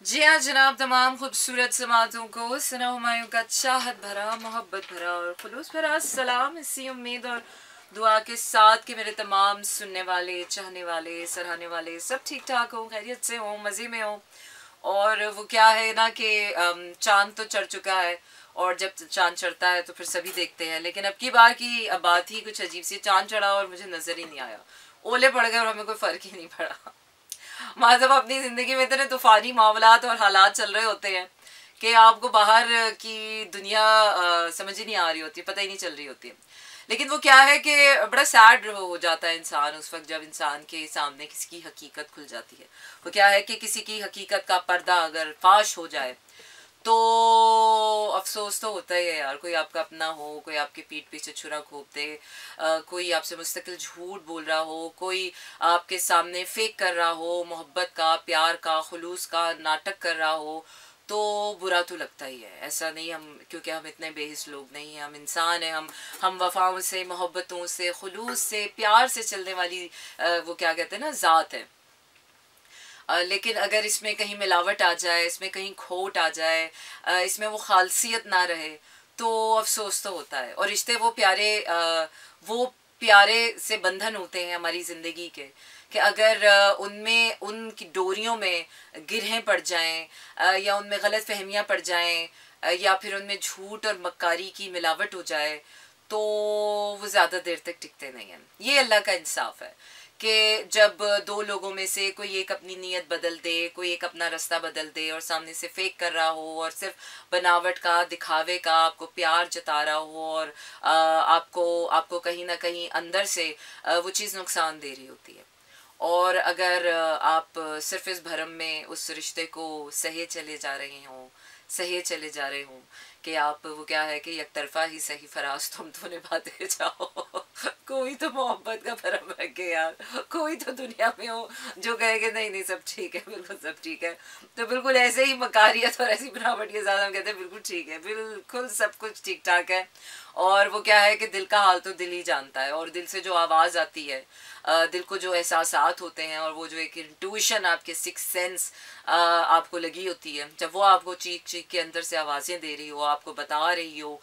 जी हाँ जनाब, तमाम खूबसूरत समातों को सना हुमायूं का चाहत भरा, मोहब्बत भरा और खुलूस भरा सलाम, इसी उम्मीद और दुआ के साथ कि मेरे तमाम सुनने वाले, चाहने वाले, सराहने वाले सब ठीक ठाक हो, खैरियत से हो, मज़े में हो। और वो क्या है ना कि चांद तो चढ़ चुका है, और जब चांद चढ़ता है तो फिर सभी देखते हैं, लेकिन अब की बार की बात ही कुछ अजीब सी, चांद चढ़ा और मुझे नज़र ही नहीं आया। ओले पड़ गए और हमें कोई फ़र्क ही नहीं पड़ा। मतलब अपनी ज़िंदगी में इतने तूफ़ानी मामलात और हालात चल रहे होते हैं कि आपको बाहर की दुनिया समझ ही नहीं आ रही होती, पता ही नहीं चल रही होती है। लेकिन वो क्या है कि बड़ा सैड हो जाता है इंसान उस वक्त जब इंसान के सामने किसी की हकीकत खुल जाती है। वो क्या है कि किसी की हकीकत का पर्दा अगर फाश हो जाए तो अफसोस तो होता ही है यार। कोई आपका अपना हो, कोई आपके पीठ पीछे छुरा घोंप दे, कोई आपसे मुस्तकिल झूठ बोल रहा हो, कोई आपके सामने फेक कर रहा हो, मोहब्बत का, प्यार का, खुलूस का नाटक कर रहा हो, तो बुरा तो लगता ही है। ऐसा नहीं हम, क्योंकि हम इतने बेहिस लोग नहीं हैं, हम इंसान हैं। हम वफाओं से, मोहब्बतों से, खुलूस से, प्यार से चलने वाली वो क्या कहते हैं ना, ज़ात है। लेकिन अगर इसमें कहीं मिलावट आ जाए, इसमें कहीं खोट आ जाए, इसमें वो खालसियत ना रहे, तो अफसोस तो होता है। और रिश्ते वो प्यारे से बंधन होते हैं हमारी ज़िंदगी के, कि अगर उनमें, उनकी डोरियों में गिरहें पड़ जाएं, या उनमें गलत फहमियाँ पड़ जाएं, या फिर उनमें झूठ और मक्कारी की मिलावट हो जाए, तो वो ज़्यादा देर तक टिकते नहीं हैं। ये अल्लाह का इंसाफ है कि जब दो लोगों में से कोई एक अपनी नीयत बदल दे, कोई एक अपना रास्ता बदल दे और सामने से फेक कर रहा हो और सिर्फ बनावट का, दिखावे का आपको प्यार जता रहा हो, और आपको आपको कहीं ना कहीं अंदर से वो चीज़ नुकसान दे रही होती है। और अगर आप सिर्फ इस भरम में उस रिश्ते को सहे चले जा रहे हो, सहे चले जा रहे हो कि आप, वो क्या है कि एक तरफा ही सही फराज तुम तो निभाते जाओ। कोई तो मोहब्बत का भरम रखे यार, कोई तो दुनिया में हो जो कहे कि नहीं नहीं सब ठीक है, बिल्कुल सब ठीक है। तो बिल्कुल ऐसे ही मकारियत और ऐसी बनावट के साथ हम कहते हैं बिल्कुल ठीक है, बिल्कुल सब कुछ ठीक ठाक है। और वो क्या है कि दिल का हाल तो दिल ही जानता है, और दिल से जो आवाज़ आती है, दिल को जो एहसासात होते हैं, और वो जो एक इंट्यूशन, आपके सिक्स सेंस आपको लगी होती है, जब वो आपको चीख चीख के अंदर से आवाज़ें दे रही हो, आपको बता रही हो,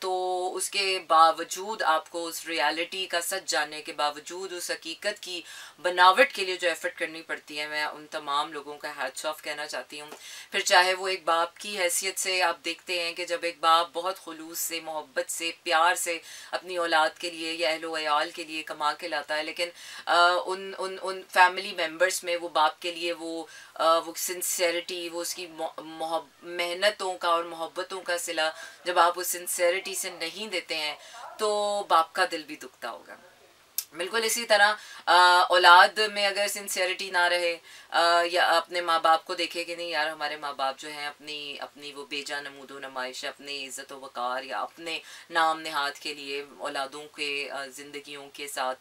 तो उसके बावजूद आपको उस रियलिटी का सच जानने के बावजूद उस हकीकत की बनावट के लिए जो एफर्ट करनी पड़ती है, मैं उन तमाम लोगों का हैट्स ऑफ कहना चाहती हूँ। फिर चाहे वो एक बाप की हैसियत से, आप देखते हैं कि जब एक बाप बहुत खुलूस से, मोहब्बत से, प्यार से अपनी औलाद के लिए या अहलो अयाल के लिए कमा के लाता है, लेकिन उन उन उन फैमिली मेम्बर्स में वो बाप के लिए वो सिंसेरिटी, वो उसकी मेहनतों का और मोहब्बतों का सिला जब आप उस सिंसेरिटी से नहीं देते हैं, तो बाप का दिल भी दुखता होगा। बिल्कुल इसी तरह औलाद में अगर सिंसियरिटी ना रहे, या अपने माँ बाप को देखे कि नहीं यार, हमारे माँ बाप जो हैं अपनी अपनी वो बेजा नमूदो नमाइश, अपनी इज़्ज़त व वक़ार या अपने नाम नहाद के लिए औलादों के ज़िंदगियों के साथ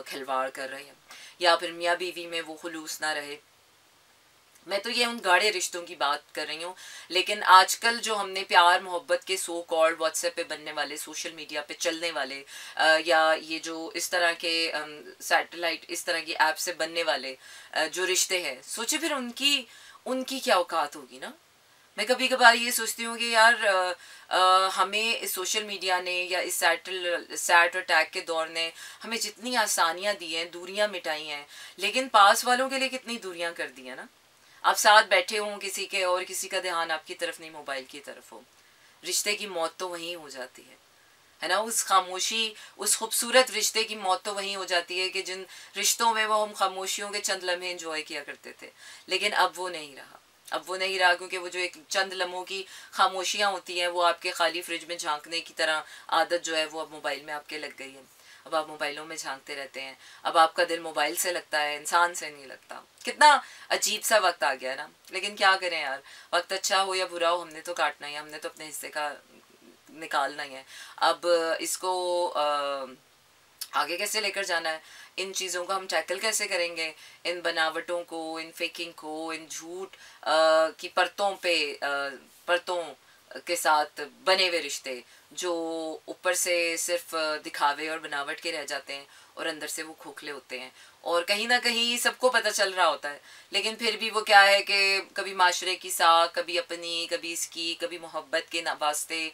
खिलवाड़ कर रहे हैं, या फिर मियाँ बीवी में वो खुलूस ना रहे। मैं तो ये उन गाढ़े रिश्तों की बात कर रही हूँ। लेकिन आजकल जो हमने प्यार मोहब्बत के सो कॉल्ड व्हाट्सएप पे बनने वाले, सोशल मीडिया पे चलने वाले, या ये जो इस तरह के सैटेलाइट, इस तरह की ऐप से बनने वाले जो रिश्ते हैं, सोचे फिर उनकी उनकी क्या औकात होगी ना। मैं कभी कभार ये सोचती हूँ कि यार हमें इस सोशल मीडिया ने या इस सैट और टैग के दौर ने हमें जितनी आसानियाँ दी हैं, दूरियाँ मिटाई हैं, लेकिन पास वालों के लिए कितनी दूरियाँ कर दी हैं ना। आप साथ बैठे हों किसी के, और किसी का ध्यान आपकी तरफ नहीं, मोबाइल की तरफ हो, रिश्ते की मौत तो वहीं हो जाती है ना। उस खामोशी, उस खूबसूरत रिश्ते की मौत तो वहीं हो जाती है कि जिन रिश्तों में वो हम खामोशियों के चंद लम्हे इंजॉय किया करते थे, लेकिन अब वो नहीं रहा। अब वो नहीं रहा, क्योंकि वो जो एक चंद लम्हों की खामोशियाँ होती हैं, वो आपके खाली फ्रिज में झांकने की तरह आदत जो है वो अब मोबाइल में आपके लग गई है। अब आप मोबाइलों में झांकते रहते हैं, अब आपका दिल मोबाइल से लगता है, इंसान से नहीं लगता। कितना अजीब सा वक्त आ गया ना। लेकिन क्या करें यार, वक्त अच्छा हो या बुरा हो, हमने तो काटना ही है, हमने तो अपने हिस्से का निकालना ही है। अब इसको आगे कैसे लेकर जाना है, इन चीज़ों को हम टैकल कैसे करेंगे, इन बनावटों को, इन फेकिंग को, इन झूठ की परतों पे परतों के साथ बने हुए रिश्ते जो ऊपर से सिर्फ दिखावे और बनावट के रह जाते हैं और अंदर से वो खोखले होते हैं, और कहीं ना कहीं सबको पता चल रहा होता है, लेकिन फिर भी वो क्या है कि कभी माशरे की साख, कभी अपनी, कभी इसकी, कभी मोहब्बत के वास्ते,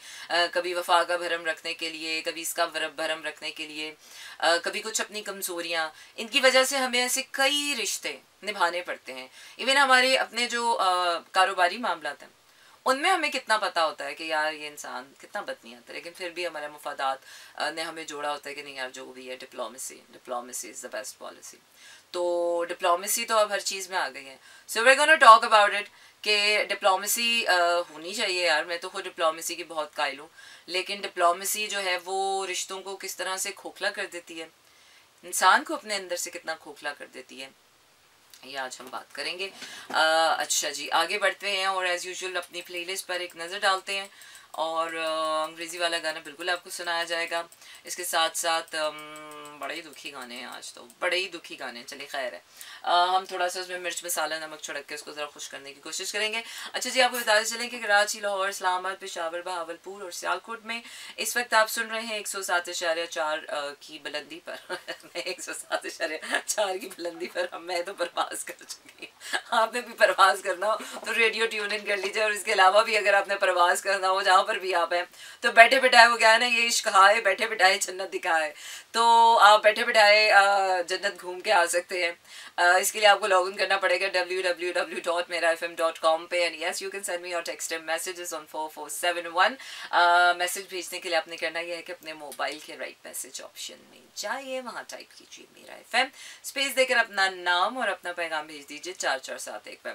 कभी वफा का भरम रखने के लिए, कभी इसका भरम रखने के लिए, कभी कुछ अपनी कमज़ोरियाँ, इनकी वजह से हमें ऐसे कई रिश्ते निभाने पड़ते हैं। इवन हमारे अपने जो कारोबारी मामला हैं उनमें हमें कितना पता होता है कि यार ये इंसान कितना बदनीयत है, लेकिन फिर भी हमारे मफादात ने हमें जोड़ा होता है कि नहीं यार जो भी है diplomacy is the best policy. तो डिप्लोमेसी तो अब हर चीज़ में आ गई है। So we gonna talk about it कि डिप्लोमेसी होनी चाहिए यार। मैं तो खुद डिप्लोमेसी की बहुत कायल हूँ, लेकिन डिप्लोमेसी जो है वो रिश्तों को किस तरह से खोखला कर देती है, इंसान को अपने अंदर से कितना खोखला कर देती है, ये आज हम बात करेंगे। अच्छा जी, आगे बढ़ते हैं और एज़ यूजुअल अपनी प्लेलिस्ट पर एक नज़र डालते हैं, और अंग्रेज़ी वाला गाना बिल्कुल आपको सुनाया जाएगा। इसके साथ साथ बड़े ही दुखी गाने हैं आज, तो बड़े ही दुखी गाने हैं। चलिए खैर है, हम थोड़ा सा उसमें मिर्च मसाला नमक छिड़क के उसको ज़रा खुश करने की कोशिश करेंगे। अच्छा जी, आपको बताते चलें कि कराची, लाहौर, इस्लामाबाद, पेशावर, बहावलपुर और सियालकोट में इस वक्त आप सुन रहे हैं 107.4 की बुलंदी पर 107.4 की बुलंदी पर मैं तो परवाज कर चुकी हूँ। आपने भी परवाज करना हो तो रेडियो ट्यून इन कर लीजिए, और इसके अलावा भी अगर आपने परवाज करना हो जहाँ पर भी आप हैं, तो बैठे बिठाए, वो क्या है ना, ये इश्क हाय, बैठे बिठाए जन्नत दिखाए, तो आप बैठे बिठाए जन्नत घूम के आ सकते हैं। इसके लिए आपको लॉग इन करना पड़ेगा www.merafm.com पे, and yes you can send me और टेक्स्ट मैसेजेस ऑन 4471। मैसेज भेजने के लिए आपने करना यह है कि अपने मोबाइल के राइट मैसेज ऑप्शन में जाइए, वहाँ टाइप कीजिए मेरा FM, स्पेस देकर अपना नाम और अपना पैगाम भेज दीजिए 4471 पे।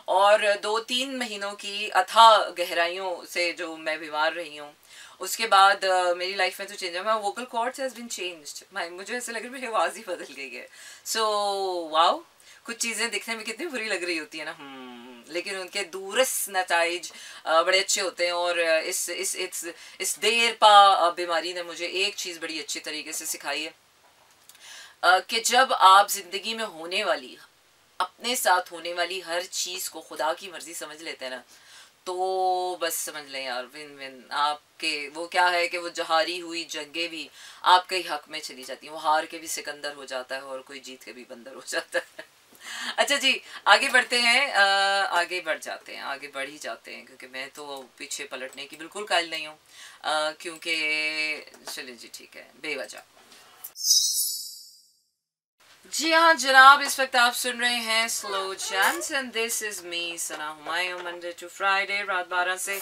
और 2-3 महीनों की अथाह गहराइयों से जो मैं बीमार रही हूँ, उसके बाद मेरी लाइफ में तो चेंज है, my vocal cords has been changed, मुझे ऐसा लग रहा है मेरी आवाज़ ही बदल गई है। सो वाओ, कुछ चीज़ें दिखने में कितनी बुरी लग रही होती है ना, लेकिन उनके दूरस नताइज बड़े अच्छे होते हैं। और इस देर पा बीमारी ने मुझे एक चीज़ बड़ी अच्छी तरीके से सिखाई है कि जब आप ज़िंदगी में होने वाली, अपने साथ होने वाली हर चीज़ को खुदा की मर्ज़ी समझ लेते हैं ना, तो बस समझ लें यार विन विन। आपके वो क्या है कि वो जहारी हुई जंगें भी आपके ही हक में चली जाती हैं, वो हार के भी सिकंदर हो जाता है और कोई जीत के भी बंदर हो जाता है। अच्छा जी, आगे बढ़ते हैं, आगे बढ़ जाते हैं, आगे बढ़ ही जाते हैं, क्योंकि मैं तो पीछे पलटने की बिल्कुल कायल नहीं हूँ, क्योंकि चलिए जी ठीक है, बेवजह। जी हाँ जनाब, इस वक्त आप सुन रहे हैं slow jams and this is me Sana Humayun. Monday to Friday रात 12 से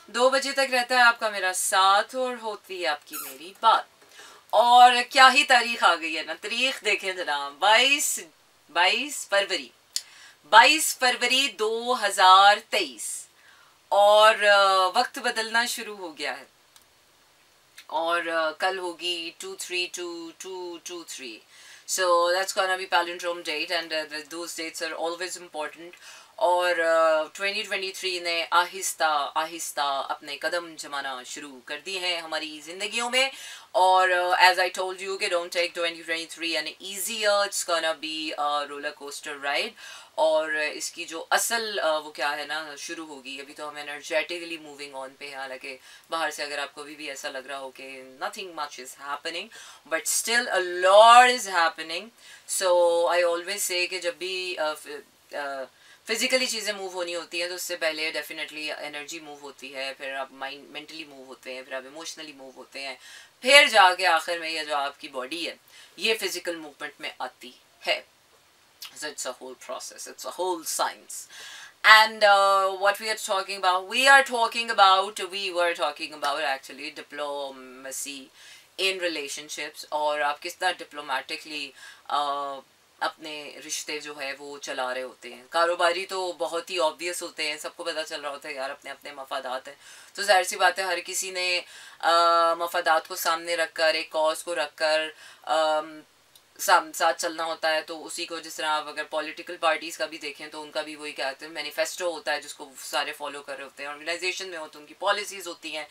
2 बजे तक रहता है आपका मेरा साथ, और होती है आपकी मेरी बात। और क्या ही तारीख आ गई है ना, तारीख देखें जनाब, 22 फरवरी 2023, और वक्त बदलना शुरू हो गया है, और कल होगी 2-3-2-2-2-3, so that's gonna be palindrome date, and those dates are always important. और 2023 ने आहिस्ता आहिस्ता अपने कदम जमाना शुरू कर दिए हैं हमारी ज़िंदगियों में, और एज आई टोल्ड यू कि don't take 2023 an easy year, it's gonna be a roller coaster ride. और इसकी जो असल वो क्या है ना शुरू होगी, अभी तो हम एनर्जेटिकली मूविंग ऑन पे हैं, हालांकि बाहर से अगर आपको भी ऐसा लग रहा हो कि nothing much is happening, but still a lot is happening. So I always say कि जब भी फिजिकली चीज़ें मूव होनी होती हैं तो उससे पहले डेफिनेटली एनर्जी मूव होती है, फिर आप माइंड मेंटली मूव होते हैं, फिर आप इमोशनली मूव होते हैं, फिर जाके आखिर में ये जो आपकी बॉडी है ये फिजिकल मूवमेंट में आती है। So it's a whole process, it's a whole science. And what we were talking about actually diplomacy in relationships, और आप किस तरह डिप्लोमेटिकली अपने रिश्ते जो है वो चला रहे होते हैं। कारोबारी तो बहुत ही ऑब्वियस होते हैं, सबको पता चल रहा होता है यार अपने अपने मफादात हैं, तो जाहिर सी बात है हर किसी ने मफादात को सामने रखकर, एक कॉज को रखकर साथ चलना होता है। तो उसी को, जिस तरह आप अगर पॉलिटिकल पार्टीज़ का भी देखें तो उनका भी वही कहते हैं मैनिफेस्टो होता है जिसको सारे फॉलो कर रहे होते हैं। ऑर्गेनाइजेशन में हो तो उनकी पॉलिसीज़ होती हैं,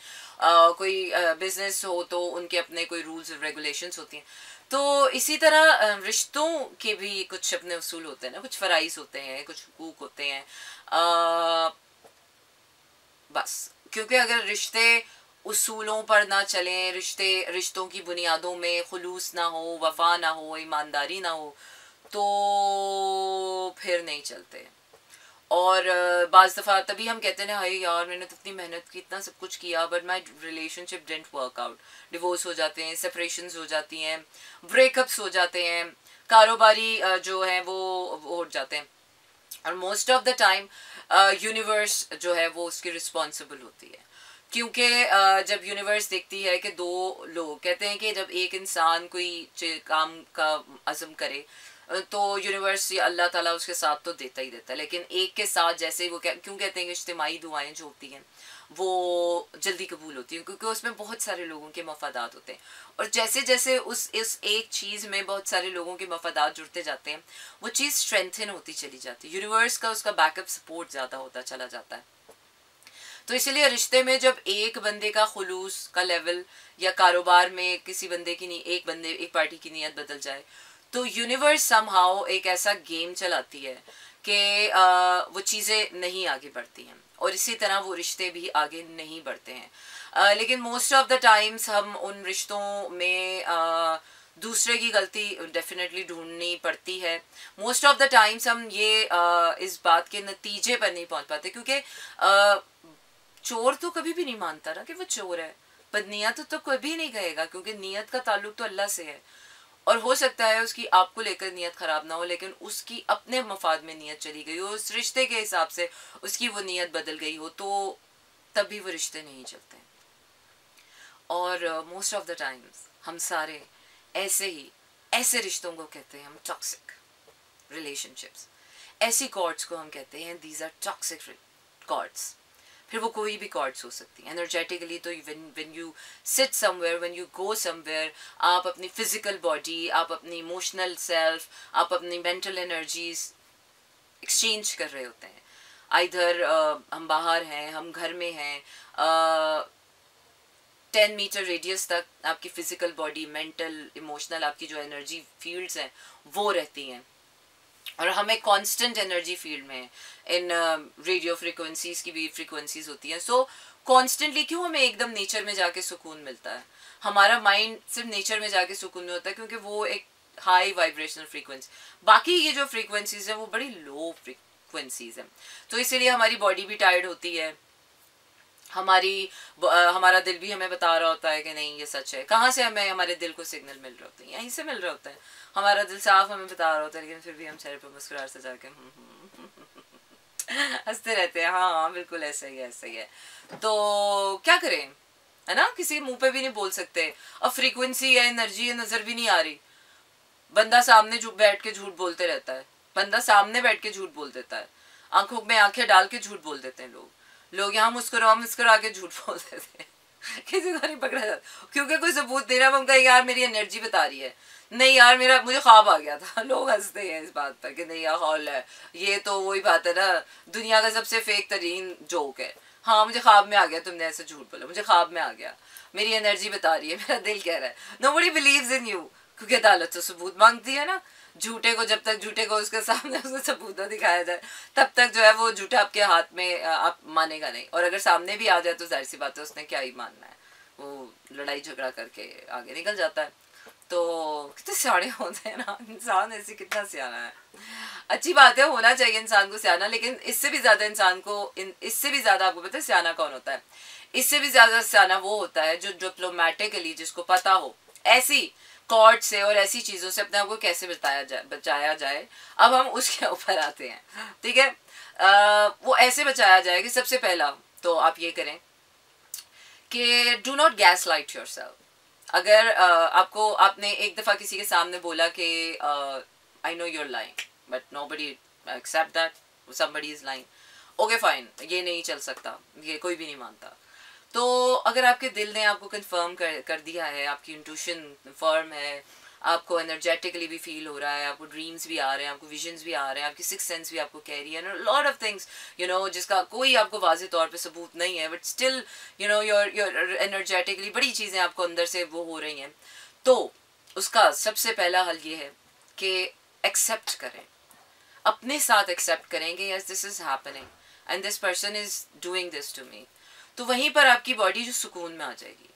कोई बिजनेस हो तो उनके अपने कोई रूल्स और रेगुलेशंस होती हैं। तो इसी तरह रिश्तों के भी कुछ अपने उसूल होते हैं ना, कुछ फ़राइज़ होते हैं, कुछ हुकूक होते हैं। बस क्योंकि अगर रिश्ते उसूलों पर ना चलें, रिश्तों की बुनियादों में खुलूस ना हो, वफा ना हो, ईमानदारी ना हो, तो फिर नहीं चलते। और बाज़ दफ़ा तभी हम कहते हैं ना, हाय यार मैंने तो इतनी मेहनत की, इतना सब कुछ किया, but my relationship didn't work out. Divorce हो जाते हैं, सेपरेशंस हो जाती हैं, ब्रेकअप्स हो जाते हैं, कारोबारी जो है वो हो जाते हैं। और most of the time universe जो है वो उसकी रिस्पॉन्सिबल होती है, क्योंकि जब यूनिवर्स देखती है कि दो लोग, कहते हैं कि जब एक इंसान कोई काम का अज़म करे तो यूनिवर्स या अल्लाह ताला उसके साथ तो देता ही देता है, लेकिन एक के साथ जैसे वो क्यों कहते हैं कि इज्तिमाई दुआएं जो होती हैं वो जल्दी कबूल होती हैं, क्योंकि उसमें बहुत सारे लोगों के मफादात होते हैं। और जैसे जैसे इस एक चीज़ में बहुत सारे लोगों के मफादात जुड़ते जाते हैं, वो चीज़ स्ट्रेंथन होती चली जाती है, यूनिवर्स का उसका बैकअप सपोर्ट ज़्यादा होता चला जाता है। तो इसलिए रिश्ते में जब एक बंदे का खुलूस का लेवल, या कारोबार में किसी बंदे की एक पार्टी की नीयत बदल जाए, तो यूनिवर्स समहाउ एक ऐसा गेम चलाती है कि वो चीज़ें नहीं आगे बढ़ती हैं, और इसी तरह वो रिश्ते भी आगे नहीं बढ़ते हैं। लेकिन मोस्ट ऑफ द टाइम्स हम उन रिश्तों में दूसरे की गलती डेफिनेटली ढूंढनी पड़ती है। मोस्ट ऑफ द टाइम्स हम ये इस बात के नतीजे पर नहीं पहुंच पाते, क्योंकि चोर तो कभी भी नहीं मानता ना कि वो चोर है, बदनीयत तो कभी नहीं कहेगा, क्योंकि नीयत का ताल्लुक तो अल्लाह से है। और हो सकता है उसकी आपको लेकर नीयत खराब ना हो, लेकिन उसकी अपने मफाद में नीयत चली गई हो, उस रिश्ते के हिसाब से उसकी वो नीयत बदल गई हो, तो तभी वो रिश्ते नहीं चलते। और मोस्ट ऑफ द टाइम्स हम सारे ऐसे रिश्तों को कहते हैं हम टॉक्सिक रिलेशनशिप्स। ऐसी कॉर्ड्स को हम कहते हैं दीज आर टॉक्सिक कॉर्ड्स। फिर वो कोई भी कॉर्ड्स हो सकती हैं एनर्जेटिकली। तो when you sit somewhere, when you go somewhere, आप अपनी फिजिकल बॉडी, आप अपनी इमोशनल सेल्फ, आप अपनी मेंटल एनर्जीज एक्सचेंज कर रहे होते हैं। इधर हम बाहर हैं, हम घर में हैं, 10 मीटर रेडियस तक आपकी फिजिकल बॉडी, मेंटल, इमोशनल, आपकी जो एनर्जी फील्ड्स हैं वो रहती हैं, और हमें कांस्टेंट एनर्जी फील्ड में इन रेडियो फ्रिक्वेंसीज की भी फ्रिक्वेंसीज होती हैं। सो कॉन्स्टेंटली क्यों हमें एकदम नेचर में जाके सुकून मिलता है? हमारा माइंड सिर्फ नेचर में जाके सुकून में होता है क्योंकि वो एक हाई वाइब्रेशनल फ्रीक्वेंसी, बाकी ये जो फ्रीक्वेंसीज हैं वो बड़ी लो फ्रीक्वेंसीज हैं। तो इसीलिए हमारी बॉडी भी टायर्ड होती है, हमारा दिल भी हमें बता रहा होता है कि नहीं ये सच है। कहाँ से हमें हमारे दिल को सिग्नल मिल रहे होते हैं? यहीं से मिल रहा होता है। हमारा दिल साफ हमें बता रहा होता है, लेकिन फिर भी हम चेहरे पर मुस्कुराहट से जाके हंसते रहते हैं। हाँ हाँ बिल्कुल ऐसा ही है, ऐसा ही है। तो क्या करें, है ना? किसी मुंह पे भी नहीं बोल सकते। अब फ्रीक्वेंसी है, एनर्जी है, नजर भी नहीं आ रही। बंदा सामने बैठ के झूठ बोलते रहता है, बंदा सामने बैठ के झूठ बोल देता है, आंखों में आंखें डाल के झूठ बोल देते हैं लोग यहाँ मुस्कुरा के झूठ बोल देते हैं। किसी को नहीं पकड़ा जाता क्योंकि कोई सबूत दे रहा है। हम कहें यार मेरी एनर्जी बता रही है, नहीं यार मुझे ख्वाब आ गया था। लोग हंसते हैं इस बात पर कि नहीं यार ख्वाब है, ये तो वही बात है ना, दुनिया का सबसे फेक तरीन जोक है। हाँ मुझे ख्वाब में आ गया, तुमने ऐसे झूठ बोला, मुझे ख्वाब में आ गया, मेरी एनर्जी बता रही है, मेरा दिल कह रहा है। नोबडी बिलीव्स इन यू, क्योंकि अदालत तो सबूत मांगती है ना। झूठे को जब तक झूठे को उसके सामने उसको सबूत ना दिखाया जाए तब तक जो है वो झूठा आपके हाथ में आप मानेगा नहीं। और अगर सामने भी आ जाए तो जाहिर सी बात है उसने क्या ही मानना है, वो लड़ाई झगड़ा करके आगे निकल जाता है। तो कितने सियाने होते हैं ना इंसान, ऐसे कितना सियाना है। अच्छी बात है, होना चाहिए इंसान को सियाना, लेकिन इससे भी ज्यादा इंसान को इससे भी ज्यादा आपको पता है सियाना कौन होता है? इससे भी ज्यादा सियाना वो होता है जो डिप्लोमेटिकली, जिसको पता हो ऐसी कॉर्ड से और ऐसी चीजों से अपने आप को कैसे बचाया जाए। अब हम उसके ऊपर आते हैं, ठीक है। वो ऐसे बचाया जाए कि सबसे पहला तो आप ये करें कि do not gaslight yourself. अगर आपने एक दफा किसी के सामने बोला कि I know you're lying but nobody accept that somebody is lying, okay fine, ये नहीं चल सकता, ये कोई भी नहीं मानता। तो अगर आपके दिल ने आपको कंफर्म कर दिया है, आपकी इंट्यूशन फर्म है, आपको एनर्जेटिकली भी फील हो रहा है, आपको ड्रीम्स भी आ रहे हैं, आपको विजन्स भी आ रहे हैं, आपकी सिक्स सेंस भी आपको कह रही है, लॉट ऑफ थिंग्स जिसका कोई आपको वाज़ेह तौर पे सबूत नहीं है, बट स्टिल योर एनर्जेटिकली बड़ी चीज़ें आपको अंदर से वो हो रही हैं। तो उसका सबसे पहला हल ये है कि एक्सेप्ट करें, अपने साथ एक्सेप्ट करें कि yes this is happening and this person is doing this to me. तो वहीं पर आपकी बॉडी जो सुकून में आ जाएगी,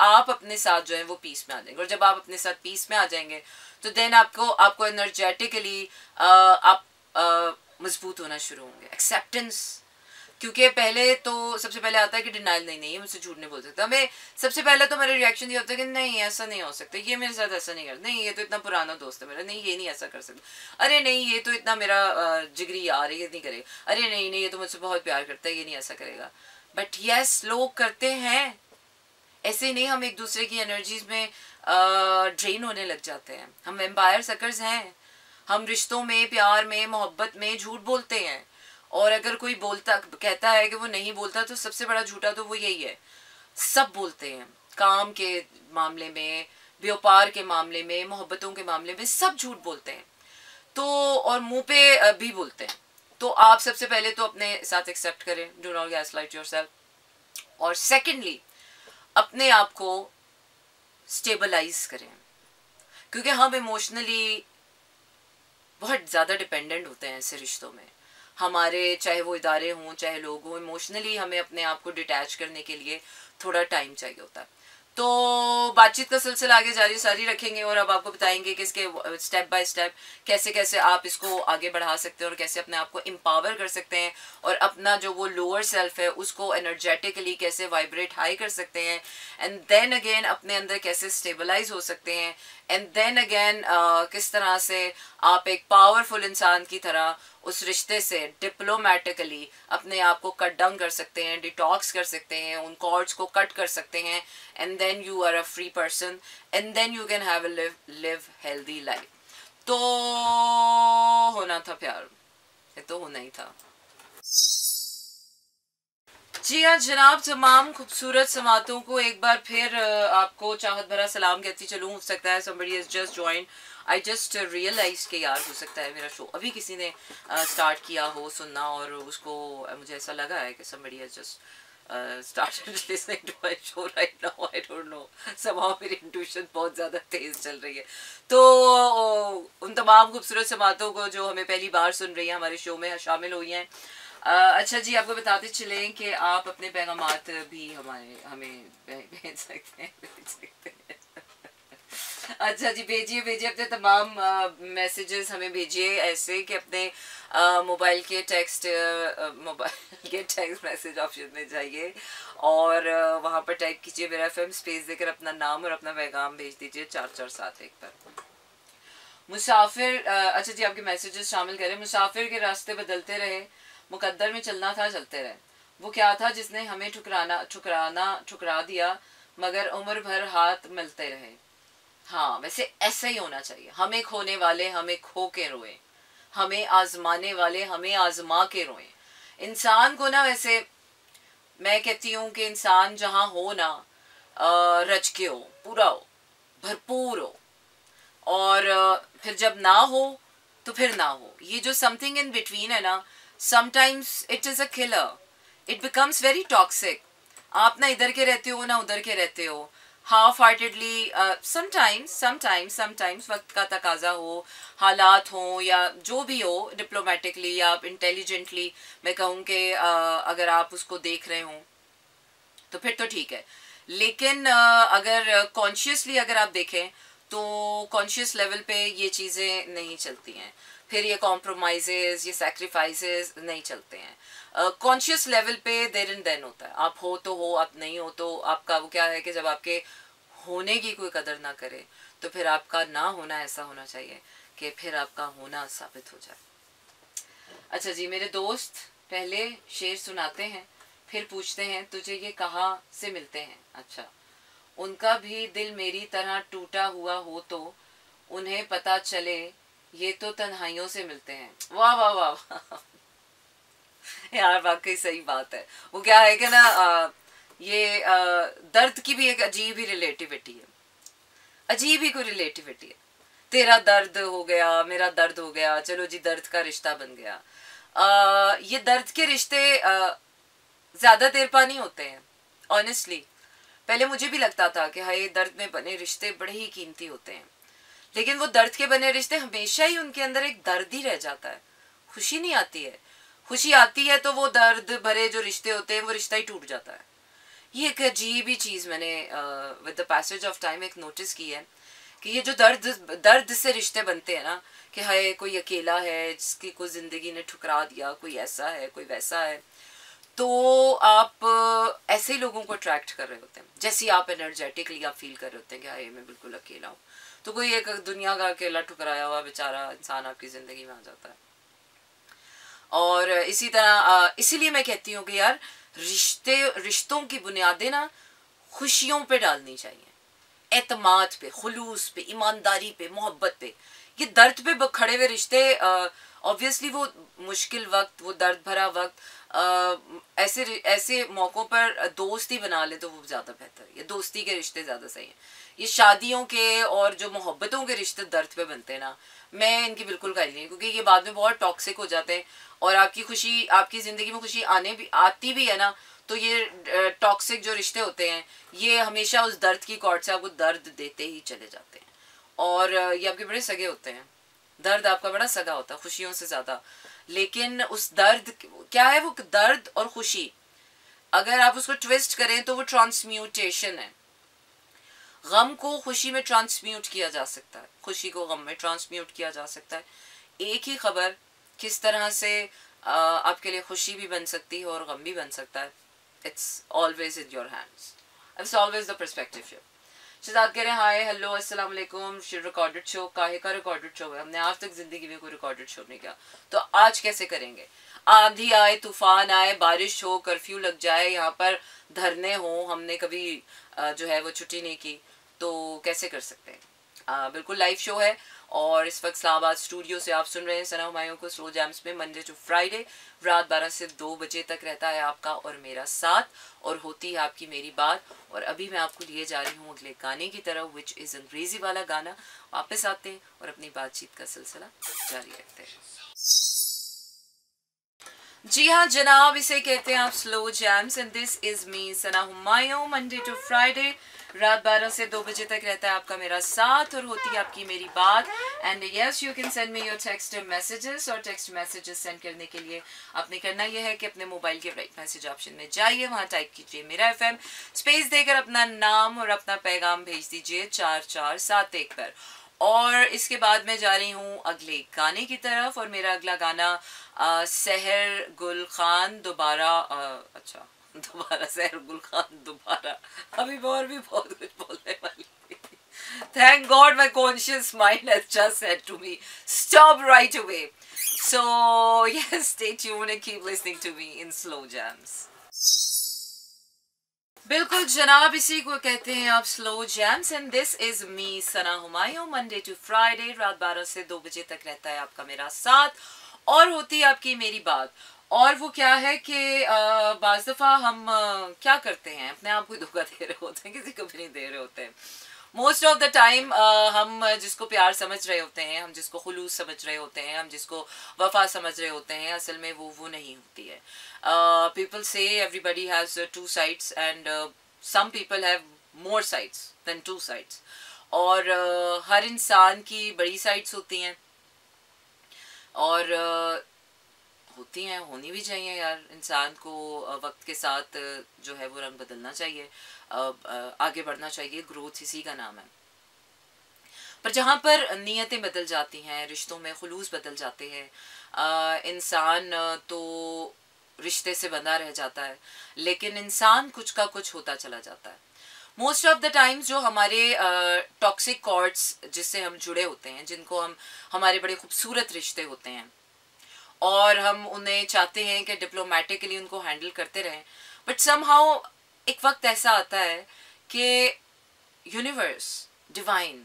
आप अपने साथ जो है वो पीस में आ जाएंगे। और जब आप अपने साथ पीस में आ जाएंगे तो देन आपको एनर्जेटिकली आप मजबूत होना शुरू होंगे। एक्सेप्टेंस, क्योंकि पहले तो सबसे पहले आता है कि डिनाइल, नहीं नहीं ये मुझसे झूठ नहीं बोल सकता। हमें सबसे पहले तो मेरा रिएक्शन ये होता है कि नहीं ऐसा नहीं हो सकता, ये मेरे साथ ऐसा नहीं कर, नहीं ये तो इतना पुराना दोस्त है मेरा, नहीं ये नहीं ऐसा कर सकता, अरे नहीं ये तो इतना मेरा जिगरी यार है, ये नहीं करेगा, अरे नहीं नहीं ये तो मुझसे बहुत प्यार करता है, ये नहीं ऐसा करेगा। बट यस, लोग करते हैं ऐसे नहीं। हम एक दूसरे की एनर्जीज में ड्रेन होने लग जाते हैं। हम एम्पायर सकर्स हैं। हम रिश्तों में, प्यार में, मोहब्बत में झूठ बोलते हैं। और अगर कोई कहता है कि वो नहीं बोलता, तो सबसे बड़ा झूठा तो वो यही है। सब बोलते हैं, काम के मामले में, व्यापार के मामले में, मोहब्बतों के मामले में, सब झूठ बोलते हैं। तो और मुंह पे भी बोलते हैं। तो आप सबसे पहले तो अपने साथ एक्सेप्ट करें, डू नॉट गैसलाइट योरसेल्फ। और सेकेंडली अपने आप को स्टेबलाइज करें, क्योंकि हम इमोशनली बहुत ज़्यादा डिपेंडेंट होते हैं ऐसे रिश्तों में। हमारे चाहे वो इदारे हों चाहे लोग हों, इमोशनली हमें अपने आप को डिटैच करने के लिए थोड़ा टाइम चाहिए होता है। तो बातचीत का सिलसिला आगे जारी रखेंगे और अब आपको बताएंगे कि इसके स्टेप बाय स्टेप कैसे कैसे आप इसको आगे बढ़ा सकते हैं और कैसे अपने आप को एम्पावर कर सकते हैं और अपना जो वो लोअर सेल्फ है उसको एनर्जेटिकली कैसे वाइब्रेट हाई कर सकते हैं, एंड देन अगेन अपने अंदर कैसे स्टेबलाइज हो सकते हैं, एंड देन अगेन किस तरह से आप एक पावरफुल इंसान की तरह उस रिश्ते से डिप्लोमेटिकली अपने आप को कट डाउन कर सकते हैं, डिटॉक्स कर सकते हैं, उन कॉर्ड्स को कट कर सकते हैं, and then you are a free person, and then you can have a live healthy life. तो होना था प्यार, ये तो होना ही था। जी हाँ जनाब, तमाम खूबसूरत समातों को एक बार फिर आपको चाहत भरा सलाम कहती चलूँ। हो सकता है somebody has just joined, I just realise के यार हो सकता है मेरा शो अभी किसी ने स्टार्ट किया हो सुनना और उसको मुझे ऐसा लगा है कि somebody has just started listening to my show right now, I don't know, somehow मेरी इंट्यूशन बहुत ज़्यादा तेज़ चल रही है। तो उन तमाम खूबसूरत समातों को जो हमें पहली बार सुन रही हैं हमारे शो में शामिल हुई हैं। अच्छा जी, आपको बताते चलें कि आप अपने पैगामात भी हमें भेज सकते हैं। अच्छा जी, भेजिए अपने तमाम मैसेजेस हमें भेजिए ऐसे कि अपने मोबाइल के टेक्स्ट मैसेज ऑप्शन में जाइए और वहाँ पर टाइप कीजिए मेरा FM स्पेस देकर अपना नाम और अपना पैगाम भेज दीजिए 4471 पर। मुसाफिर, अच्छा जी आपके मैसेजेस शामिल करें। मुसाफिर के रास्ते बदलते रहे, मुकद्दर में चलना था चलते रहे। वो क्या था जिसने हमें ठुकरा दिया, मगर उम्र भर हाथ मिलते रहे। हाँ वैसे ऐसा ही होना चाहिए। हमें खोने वाले हमें खो के रोए, हमें आजमाने वाले हमें आजमा के रोए। इंसान को ना, वैसे मैं कहती हूँ कि इंसान जहाँ हो ना रच के हो, पूरा हो, भरपूर हो, और फिर जब ना हो तो फिर ना हो। ये जो समथिंग इन बिटवीन है ना, sometimes it is a killer, it becomes very toxic. आप ना इधर के रहते हो ना उधर के रहते हो, हाफ हार्टेडली। समटाइम्स वक्त का तकाजा हो, हालात हो या जो भी हो, डिप्लोमेटिकली या आप इंटेलिजेंटली, मैं कहूँ कि अगर आप उसको देख रहे हो तो फिर तो ठीक है। लेकिन अगर कॉन्शियसली अगर आप देखें तो कॉन्शियस लेवल पे ये चीज़ें नहीं चलती हैं। फिर ये कॉम्प्रोमाइजेस, ये सैक्रिफाइसेस नहीं चलते हैं। कॉन्शियस लेवल पे देर एंड देन होता है। आप हो तो हो, आप नहीं हो तो आपका वो क्या है कि जब आपके होने की कोई कदर ना करे तो फिर आपका ना होना ऐसा होना चाहिए कि फिर आपका होना साबित हो जाए। अच्छा जी मेरे दोस्त, पहले शेर सुनाते हैं फिर पूछते हैं तुझे ये कहाँ से मिलते हैं। अच्छा, उनका भी दिल मेरी तरह टूटा हुआ हो तो उन्हें पता चले ये तो तन्हाइयों से मिलते हैं। वाह वाह वाह यार वाकई सही बात है। वो क्या है कि ना ये दर्द की भी एक अजीब ही रिलेटिविटी है, अजीब ही कोई रिलेटिविटी है। तेरा दर्द हो गया, मेरा दर्द हो गया, चलो जी दर्द का रिश्ता बन गया। ये दर्द के रिश्ते ज़्यादा देर पा नहीं होते हैं ऑनेस्टली। पहले मुझे भी लगता था कि हाय दर्द में बने रिश्ते बड़े ही कीमती होते हैं, लेकिन वो दर्द के बने रिश्ते हमेशा ही उनके अंदर एक दर्द ही रह जाता है, खुशी नहीं आती है। खुशी आती है तो वो दर्द भरे जो रिश्ते होते हैं वो रिश्ता ही टूट जाता है। ये एक अजीब ही चीज़ मैंने with the passage of time एक नोटिस की है कि ये जो दर्द दर्द से रिश्ते बनते हैं ना, कि हाय कोई अकेला है जिसकी को ज़िंदगी ने ठुकरा दिया, कोई ऐसा है कोई वैसा है, तो आप ऐसे लोगों को अट्रैक्ट कर रहे होते हैं। जैसे आप एनर्जेटिकली आप फील कर रहे होते हैं कि हाय मैं बिल्कुल अकेला हूँ, तो कोई एक दुनिया का अकेला ठुकराया हुआ बेचारा इंसान आपकी ज़िंदगी में आ जाता है। और इसी तरह इसीलिए मैं कहती हूँ कि यार रिश्तों की बुनियादें ना खुशियों पे डालनी चाहिए, एतमाद पे, खुलूस पे, ईमानदारी पे, मोहब्बत पे। ये दर्द पे खड़े हुए रिश्ते ऑब्वियसली वो मुश्किल वक्त, वो दर्द भरा वक्त, ऐसे ऐसे मौक़ों पर दोस्ती बना ले तो वो ज़्यादा बेहतर है। ये दोस्ती के रिश्ते ज़्यादा सही हैं। ये शादियों के और जो मोहब्बतों के रिश्ते दर्द पे बनते हैं ना, मैं इनकी बिल्कुल खैर नहीं, क्योंकि ये बाद में बहुत टॉक्सिक हो जाते हैं और आपकी खुशी, आपकी ज़िंदगी में खुशी आती भी है ना, तो ये टॉक्सिक जो रिश्ते होते हैं ये हमेशा उस दर्द की कॉर्ड से आपको दर्द देते ही चले जाते हैं। और ये आपके बड़े सगे होते हैं, दर्द आपका बड़ा सगा होता है खुशियों से ज़्यादा। लेकिन उस दर्द क्या है, वो दर्द और खुशी अगर आप उसको ट्विस्ट करें तो वो ट्रांसम्यूटेशन है। गम को खुशी में ट्रांसम्यूट किया जा सकता है, खुशी को गम में ट्रांसम्यूट किया जा सकता है। एक ही खबर किस तरह से आपके लिए खुशी भी बन सकती है और गम भी बन सकता है, it's always in your hands, it's always the perspective shift. Shahzad कह रहे हैं हाय हेलो अस्सलाम वालेकुम, रिकॉर्डेड शो काहे का रिकॉर्डेड शो है, हमने आज तक जिंदगी में कोई रिकॉर्डेड शो नहीं किया, तो आज कैसे करेंगे? आंधी आए, तूफान आए, बारिश हो, कर्फ्यू लग जाए, यहाँ पर धरने हो, हमने कभी जो है वो छुट्टी नहीं की, तो कैसे कर सकते हैं? बिल्कुल लाइव शो है और इस वक्त इस्लामाबाद स्टूडियो से आप सुन रहे हैं सना हुमायूं को स्लो जैम्स में। मंडे टू फ्राइडे रात 12 से 2 बजे तक रहता है आपका और मेरा साथ, और होती है आपकी मेरी बात। और अभी मैं आपको लिए जा रही हूँ अगले गाने की तरफ, विच इज़ अंग्रेजी वाला गाना। वापस आते हैं और अपनी बातचीत का सिलसिला जारी रखते हैं। जी हाँ जनाब, इसे कहते हैं आप slow jams and this is me Sana Humayun. Monday to Friday रात 12 से 2 बजे तक रहता है आपका मेरा साथ और होती है आपकी मेरी बात। And yes you can send me your text messages, और टेक्स्ट मैसेजेस सेंड करने के लिए आपने करना यह है कि अपने मोबाइल के राइट मैसेज ऑप्शन में जाइए, वहाँ टाइप कीजिए मेरा FM, स्पेस देकर अपना नाम और अपना पैगाम भेज दीजिए 4471 पर। और इसके बाद मैं जा रही हूँ अगले गाने की तरफ, और मेरा अगला गाना सहर गुल खान दोबारा, अच्छा दोबारा सहर गुल खान दोबारा, अभी और भी बहुत कुछ बोलने वाली थी। Thank God my conscious mind has just said to me, stop right away. So yes, stay tuned and keep listening to me in slow jams. बिल्कुल जनाब, इसी को कहते हैं आप slow jams and this is me Sana Humayun. Monday to Friday रात 12 से 2 बजे तक रहता है आपका मेरा साथ और होती है आपकी मेरी बात। और वो क्या है कि बाज़ दफ़ा हम क्या करते हैं, अपने आप को धोखा दे रहे होते हैं, किसी को भी नहीं दे रहे होते हैं। मोस्ट ऑफ द टाइम हम जिसको प्यार समझ रहे होते हैं, हम जिसको खुलूस समझ रहे होते हैं, हम जिसको वफा समझ रहे होते हैं, असल में वो नहीं होती है। पीपल से everybody has 2 sides and some people have more sides than 2 sides. और हर इंसान की बड़ी साइड्स होती हैं और होती हैं, होनी भी चाहिए यार। इंसान को वक्त के साथ जो है वो रंग बदलना चाहिए, आगे बढ़ना चाहिए, ग्रोथ इसी का नाम है। पर जहाँ पर नीयतें बदल जाती हैं, रिश्तों में खुलूस बदल जाते हैं, इंसान तो रिश्ते से बंधा रह जाता है, लेकिन इंसान कुछ का कुछ होता चला जाता है। मोस्ट ऑफ द टाइम्स जो हमारे टॉक्सिक कॉर्ड्स जिससे हम जुड़े होते हैं, जिनको हम हमारे बड़े खूबसूरत रिश्ते होते हैं और हम उन्हें चाहते हैं कि डिप्लोमेटिकली उनको हैंडल करते रहें, बट समहाउ एक वक्त ऐसा आता है कि यूनिवर्स, डिवाइन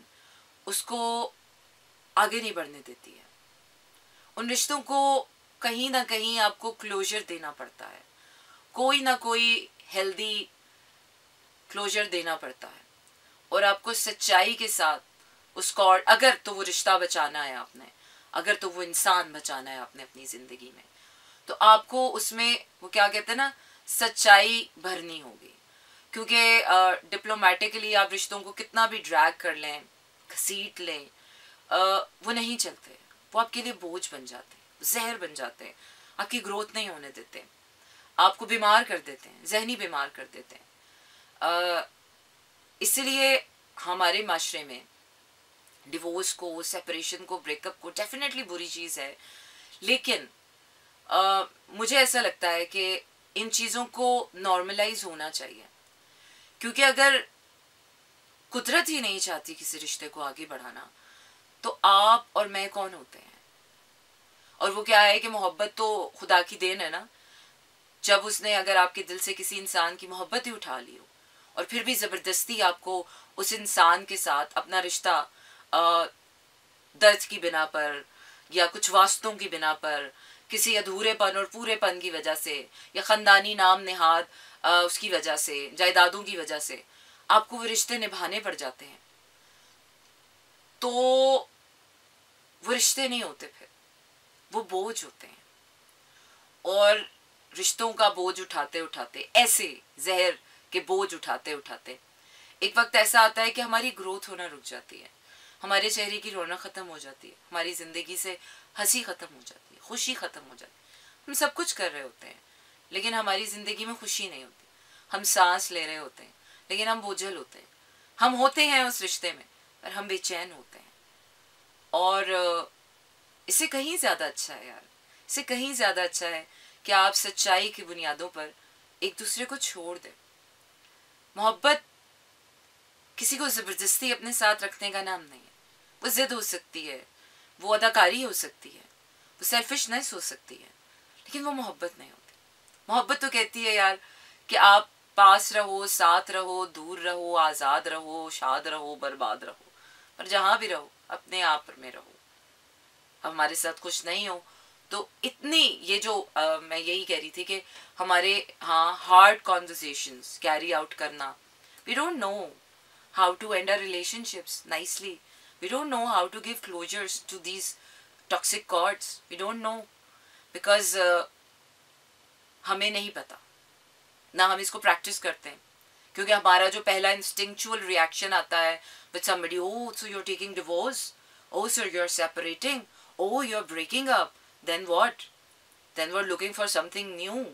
उसको आगे नहीं बढ़ने देती है। उन रिश्तों को कहीं ना कहीं आपको क्लोजर देना पड़ता है, कोई ना कोई हेल्दी क्लोजर देना पड़ता है, और आपको सच्चाई के साथ उसको, अगर तो वो रिश्ता बचाना है आपने, अगर तो वो इंसान बचाना है आपने अपनी ज़िंदगी में, तो आपको उसमें वो क्या कहते हैं ना, सच्चाई भरनी होगी। क्योंकि डिप्लोमेटिकली आप रिश्तों को कितना भी ड्रैग कर लें, घसीट लें, वो नहीं चलते, वो आपके लिए बोझ बन जाते हैं, जहर बन जाते हैं, आपकी ग्रोथ नहीं होने देते, आपको बीमार कर देते हैं, जहनी बीमार कर देते हैं। इसलिए हमारे माशरे में डिवोर्स को, सेपरेशन को, ब्रेकअप को डेफिनेटली बुरी चीज़ है, लेकिन मुझे ऐसा लगता है कि इन चीज़ों को नॉर्मलाइज होना चाहिए, क्योंकि अगर कुदरत ही नहीं चाहती किसी रिश्ते को आगे बढ़ाना, तो आप और मैं कौन होते हैं? और वो क्या है कि मोहब्बत तो खुदा की देन है ना। जब उसने अगर आपके दिल से किसी इंसान की मोहब्बत ही उठा ली हो और फिर भी ज़बरदस्ती आपको उस इंसान के साथ अपना रिश्ता दर्द की बिना पर या कुछ वास्तों की बिना पर, किसी अधूरेपन और पूरेपन की वजह से या ख़ानदानी नाम निहाद उसकी वजह से, जायदादों की वजह से आपको वो रिश्ते निभाने पड़ जाते हैं, तो वो रिश्ते नहीं होते, फिर वो बोझ होते हैं। और रिश्तों का बोझ उठाते उठाते, ऐसे जहर के बोझ उठाते उठाते एक वक्त ऐसा आता है कि हमारी ग्रोथ होना रुक जाती है, हमारे चेहरे की रौनक ख़त्म हो जाती है, हमारी ज़िंदगी से हंसी ख़त्म हो जाती है, खुशी ख़त्म हो जाती है। हम सब कुछ कर रहे होते हैं लेकिन हमारी ज़िंदगी में खुशी नहीं होती। हम सांस ले रहे होते हैं लेकिन हम बोझल होते हैं। हम होते हैं उस रिश्ते में पर हम बेचैन होते हैं। और इससे कहीं ज़्यादा अच्छा है यार, इससे कहीं ज़्यादा अच्छा है कि आप सच्चाई की बुनियादों पर एक दूसरे को छोड़ दें। मोहब्बत किसी को ज़बरदस्ती अपने साथ रखने का नाम नहीं है। वो ज़िद हो सकती है, वो अदाकारी हो सकती है, वो सेल्फिशनेस हो सकती है, लेकिन वो मोहब्बत नहीं होती। मोहब्बत तो कहती है यार कि आप पास रहो, साथ रहो, दूर रहो, आज़ाद रहो, शाद रहो, बर्बाद रहो, पर जहाँ भी रहो अपने आप में रहो। हमारे साथ कुछ नहीं हो तो इतनी ये जो मैं यही कह रही थी कि हमारे हार्ड कॉन्वर्सेशंस कैरी आउट करना। We don't know how to end our relationships nicely. We don't know how to give closures to these toxic cords. We don't know because हमें नहीं पता, ना हम इसको प्रैक्टिस करते हैं, क्योंकि हमारा जो पहला इंस्टिंक्चुअल रिएक्शन आता है with somebody, oh so you're taking divorce, oh so you're separating, oh you're breaking up, then what? Then we're looking for something new,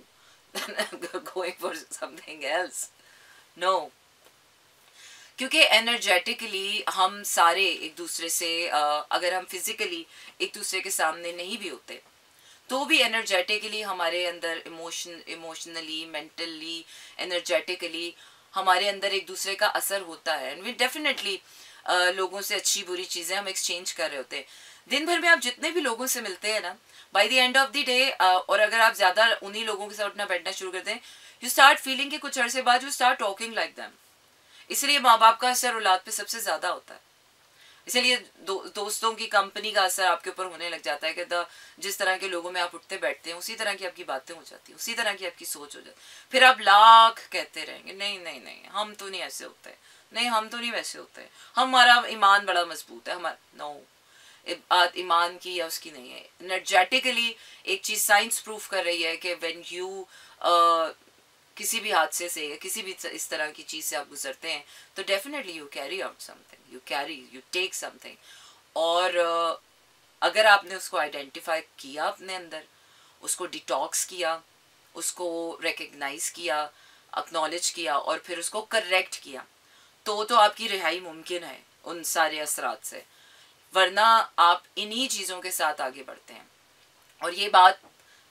going for something else. No, क्योंकि energetically हम सारे एक दूसरे से अगर हम फिजिकली एक दूसरे के सामने नहीं भी होते तो भी एनर्जेटिकली हमारे अंदर इमोशनली, मेंटली, एनर्जेटिकली हमारे अंदर एक दूसरे का असर होता है। एंड वी डेफिनेटली लोगों से अच्छी बुरी चीज़ें हम एक्सचेंज कर रहे होते हैं। दिन भर में आप जितने भी लोगों से मिलते हैं ना, by the end of the day, और अगर आप ज़्यादा उन्हीं लोगों के साथ उठना बैठना शुरू करते हैं, यू स्टार्ट फीलिंग कि कुछ अरसे बाद you start talking like them. इसलिए माँ बाप का असर औलाद पे सबसे ज़्यादा होता है। इसलिए दोस्तों की कंपनी का असर आपके ऊपर होने लग जाता है कि जिस तरह के लोगों में आप उठते बैठते हैं उसी तरह की आपकी बातें हो जाती हैं, उसी तरह की आपकी सोच हो जाती है। फिर आप लाख कहते रहेंगे नहीं नहीं नहीं हम तो नहीं ऐसे होते, नहीं हम तो नहीं वैसे होते, हमारा ईमान बड़ा मजबूत है, हमारा नो, बात ईमान की या उसकी नहीं है। एनर्जेटिकली एक चीज़ साइंस प्रूफ कर रही है कि व्हेन यू किसी भी हादसे से या किसी भी इस तरह की चीज़ से आप गुजरते हैं तो definitely you carry out something, you take something. और अगर आपने उसको आइडेंटिफाई किया अपने अंदर, उसको डिटॉक्स किया, उसको रिकग्नाइज किया, एक्नॉलेज किया और फिर उसको करेक्ट किया, तो आपकी रिहाई मुमकिन है उन सारे असरात से। वरना आप इन्हीं चीज़ों के साथ आगे बढ़ते हैं। और ये बात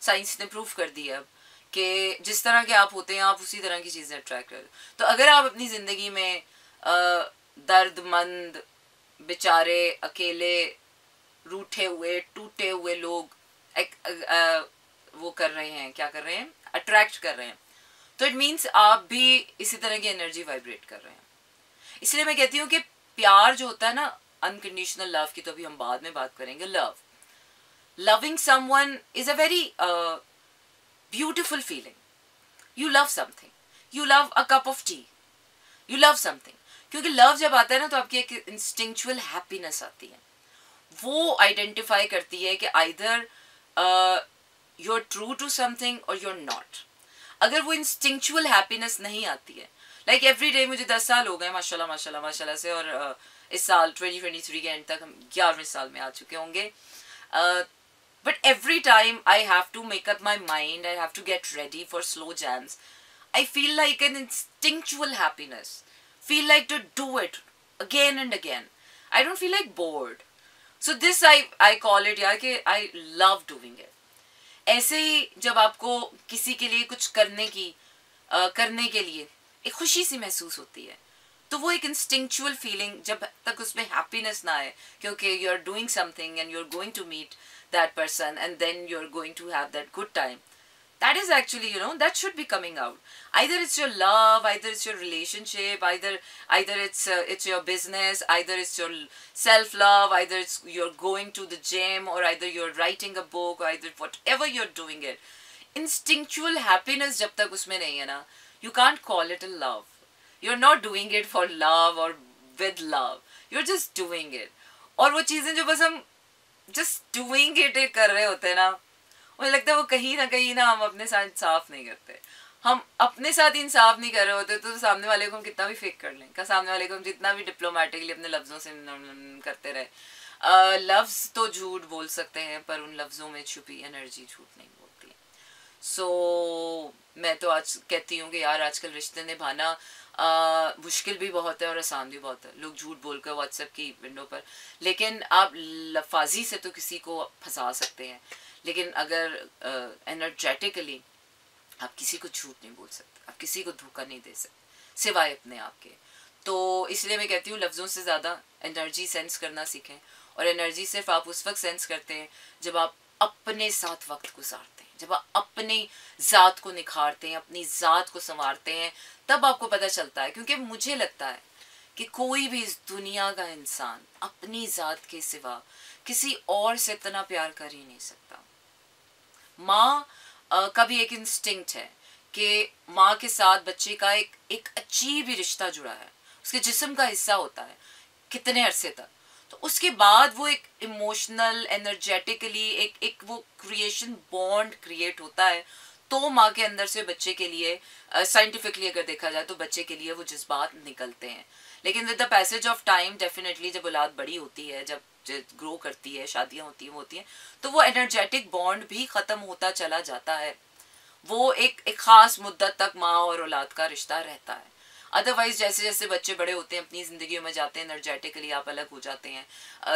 साइंस ने प्रूफ कर दी है अब कि जिस तरह के आप होते हैं आप उसी तरह की चीज़ें अट्रैक्ट करते। तो अगर आप अपनी ज़िंदगी में दर्दमंद, बेचारे, अकेले, रूठे हुए, टूटे हुए लोग वो कर रहे हैं, क्या कर रहे हैं, अट्रैक्ट कर रहे हैं, तो इट मीन्स आप भी इसी तरह की एनर्जी वाइब्रेट कर रहे हैं। इसलिए मैं कहती हूँ कि प्यार जो होता है ना, अनकंडीशनल लव की तो अभी हम बाद में बात करेंगे। Loving someone is a very beautiful feeling. You love something, you love a cup of tea, you love something. क्योंकि लव जब आता है ना तो आपकी एक इंस्टिंक्चुअल हैप्पीनेस आती है, वो आइडेंटिफाई करती है कि either you are true to something और यू आर नॉट। अगर वो इंस्टिंक्चुअल हैप्पीनेस नहीं आती है, लाइक एवरी डे, मुझे 10 साल हो गए माशाल्लाह माशाल्लाह माशाल्लाह से, और इस साल 2023 के एंड तक हम 11वें साल में आ चुके होंगे। But every time I have to make up my mind, I have to get ready for slow jams, I feel like an instinctual happiness, feel like to do it again and again. I don't feel like bored. So this I call it, यार, कि I love doing it. ऐसे ही जब आपको किसी के लिए कुछ करने के लिए एक खुशी सी महसूस होती है, तो वो एक इंस्टिंक्चुअल फीलिंग, जब तक उसमें हैप्पीनेस ना आए, क्योंकि you are doing something and you are going to meet that person and then you are going to have that good time, that is actually, that should be coming out. Either it's your love, either it's your relationship, either it's your business, either it's your self love, either it's you're going to the gym, or either you're writing a book, or either whatever you're doing it, instinctual happiness जब तक उसमें नहीं है ना, you can't call it a love. You're not doing it for love or with love, you're just doing it. और वो चीजें जो बस हम just doing it कर रहे होते हैं ना, मुझे लगता है वो कहीं ना हम अपने साथ इंसाफ नहीं करते. हम अपने साथ इंसाफ नहीं कर रहे होते तो सामने वाले को हम कितना भी फेक कर लें, सामने वाले को हम जितना भी डिप्लोमेटिकली अपने लफ्ज़ों से करते रहे. लफ्ज़ तो झूठ बोल सकते हैं, पर उन लफ्ज़ों में छुपी एनर्जी झूठ नहीं बोलती. सो मैं तो आज कहती हूँ कि यार आजकल रिश्ते निभाना मुश्किल भी बहुत है और आसान भी बहुत है. लोग झूठ बोलकर व्हाट्सएप की विंडो पर, लेकिन आप लफाजी से तो किसी को फंसा सकते हैं, लेकिन अगर एनर्जेटिकली आप किसी को झूठ नहीं बोल सकते, आप किसी को धोखा नहीं दे सकते सिवाय अपने आप के. तो इसलिए मैं कहती हूँ लफ्ज़ों से ज़्यादा एनर्जी सेंस करना सीखें. और एनर्जी सिर्फ आप उस वक्त सेंस करते हैं जब आप अपने साथ वक्त गुजारते हैं, जब आप अपनी ज़ात को निखारते हैं, अपनी ज़ात को संवारते हैं, तब आपको पता चलता है. क्योंकि मुझे लगता है कि कोई भी इस दुनिया का इंसान अपनी ज़ात के सिवा किसी और से इतना प्यार कर ही नहीं सकता. माँ का भी एक इंस्टिंक्ट है कि माँ के साथ बच्चे का एक अजीब ही रिश्ता जुड़ा है, उसके जिस्म का हिस्सा होता है कितने अरसे तक. तो उसके बाद वो एक इमोशनल एनर्जेटिकली एक वो क्रिएशन बॉन्ड क्रिएट होता है. तो माँ के अंदर से बच्चे के लिए साइंटिफिकली अगर देखा जाए तो बच्चे के लिए वो जज्बात निकलते हैं. लेकिन with the passage of time definitely जब औलाद बड़ी होती है, जब ग्रो करती है, शादियां होती हैं, तो वो एनर्जेटिक बॉन्ड भी ख़त्म होता चला जाता है. वो एक ख़ास मुद्दत तक माँ और औलाद का रिश्ता रहता है. अदरवाइज जैसे जैसे बच्चे बड़े होते हैं, अपनी ज़िंदगी में जाते हैं, एनर्जेटिकली आप अलग हो जाते हैं,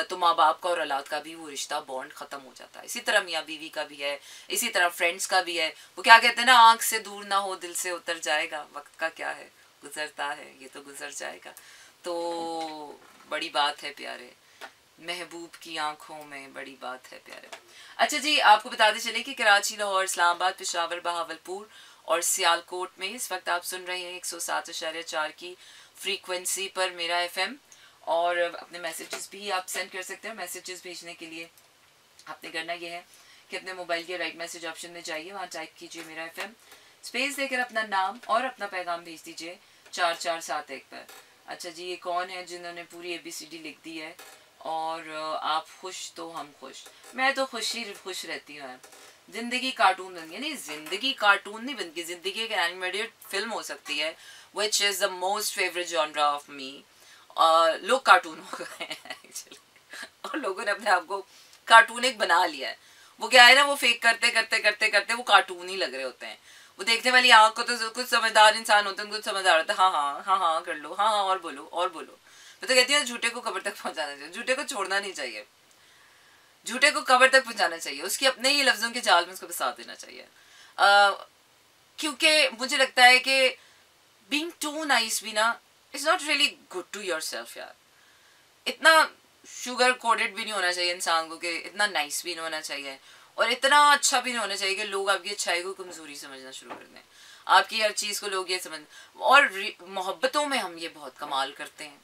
तो माँ बाप का और औलाद का भी वो रिश्ता बॉन्ड ख़त्म हो जाता है. इसी तरह मियाँ बीवी का भी है, इसी तरह फ्रेंड्स का भी है. वो क्या कहते हैं ना, आँख से दूर ना हो दिल से उतर जाएगा, वक्त का क्या है गुजरता है ये तो गुजर जाएगा. तो बड़ी बात है प्यारे, महबूब की आंखों में बड़ी बात है प्यारे. अच्छा जी, आपको बताते चले कि कराची, लाहौर, इस्लामाबाद, पेशावर, बहावलपुर और सियालकोट में इस वक्त आप सुन रहे हैं 107.4 की फ्रीक्वेंसी पर मेरा एफएम. और अपने मैसेजेस भी आप सेंड कर सकते हैं. मैसेजेस भेजने के लिए आपने करना यह है कि अपने मोबाइल के राइट मैसेज ऑप्शन में जाइए, वहाँ टाइप कीजिए मेरा एफएम, स्पेस देकर अपना नाम और अपना पैगाम भेज दीजिए 4471 पर. अच्छा जी, ये कौन है जिन्होंने पूरी ABCD लिख दी है? और आप खुश तो हम खुश, मैं तो खुश रहती हूँ. जिंदगी कार्टून बन गई, नहीं जिंदगी कार्टून नहीं बन गई, जिंदगी एक एनिमेटेड फिल्म हो सकती है, which is the most favourite genre of me. लोग कार्टून हो गए हैं एक्चुअली, और लोगों ने अपने आप को कार्टूनिक बना लिया है. वो क्या है ना, वो फेक करते करते करते करते वो कार्टून ही लग रहे होते हैं. वो देखने वाली आँख को तो कुछ समझदार इंसान होते हैं, कुछ समझदार होता है, हाँ हाँ हाँ हाँ कर लो, हाँ हाँ और बोलो और बोलो. मैं तो कहती हूँ झूठे को कब्र तक पहुँचाना चाहिए, झूठे को छोड़ना नहीं चाहिए, झूठे को कब्र तक पहुँचाना चाहिए, उसकी अपने ही लफ्ज़ों के जाल में उसको फंसा देना चाहिए. क्योंकि मुझे लगता है कि बीइंग टू नाइस भी ना is not really good to yourself यार. इतना शुगर कोटेड भी नहीं होना चाहिए इंसान को कि इतना नाइस भी नहीं होना चाहिए, और इतना अच्छा भी नहीं होना चाहिए कि लोग आपकी अच्छाई को कमज़ोरी समझना शुरू कर दें, आपकी हर चीज़ को लोग ये समझ. और मोहब्बतों में हम ये बहुत कमाल करते हैं.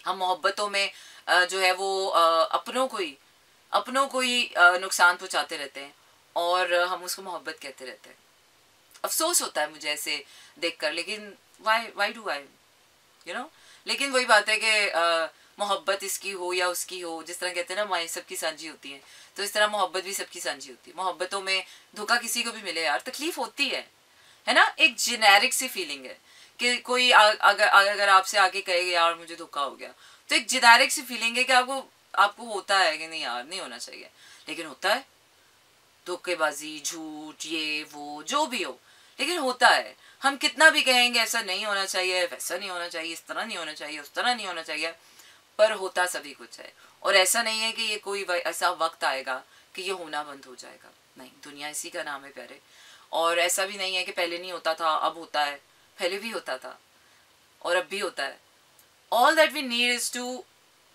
हम मोहब्बतों में जो है वो अपनों को ही नुकसान पहुंचाते रहते हैं, और हम उसको मोहब्बत कहते रहते हैं. अफसोस होता है मुझे ऐसे देखकर, लेकिन why do I you know. लेकिन वही बात है कि मोहब्बत इसकी हो या उसकी हो, जिस तरह कहते हैं ना माएँ सबकी साझी होती हैं, तो इस तरह मोहब्बत भी सबकी साझी होती है. मोहब्बतों में धोखा किसी को भी मिले यार तकलीफ होती है ना. एक जेनेरिक सी फीलिंग है कि कोई अगर आपसे आके कहे यार मुझे धोखा हो गया, तो एक जेनेरिक सी फीलिंग है कि आपको होता है कि नहीं यार नहीं होना चाहिए, लेकिन होता है. धोखेबाजी, झूठ, ये वो जो भी हो, लेकिन होता है. हम कितना भी कहेंगे ऐसा नहीं होना चाहिए, वैसा नहीं होना चाहिए, इस तरह नहीं होना चाहिए, उस तरह नहीं होना चाहिए, पर होता सभी कुछ है। और ऐसा नहीं है कि ये कोई ऐसा वक्त आएगा कि ये होना बंद हो जाएगा, नहीं, दुनिया इसी का नाम है प्यारे। और ऐसा भी नहीं है कि पहले नहीं होता था अब होता है, पहले भी होता था और अब भी होता है। All that we need is to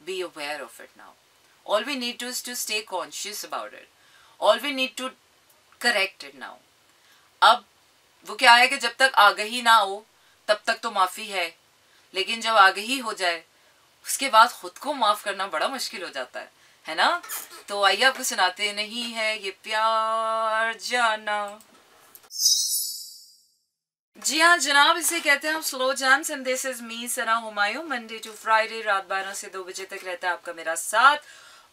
be aware of it now. All we need to is to stay conscious about it. All we need to correct it now. अब वो क्या है कि जब तक आगही ना हो तब तक तो माफ़ी है, लेकिन जब आगही हो जाए उसके बाद खुद को माफ़ करना बड़ा मुश्किल हो जाता है ना। तो आइए आपको सुनाते नहीं है ये प्यार जाना। जी हाँ जनाब, इसे कहते हैं हम slow jams and this is me Sana Humayun. Monday to Friday रात 12 से 2 बजे तक रहता है आपका मेरा साथ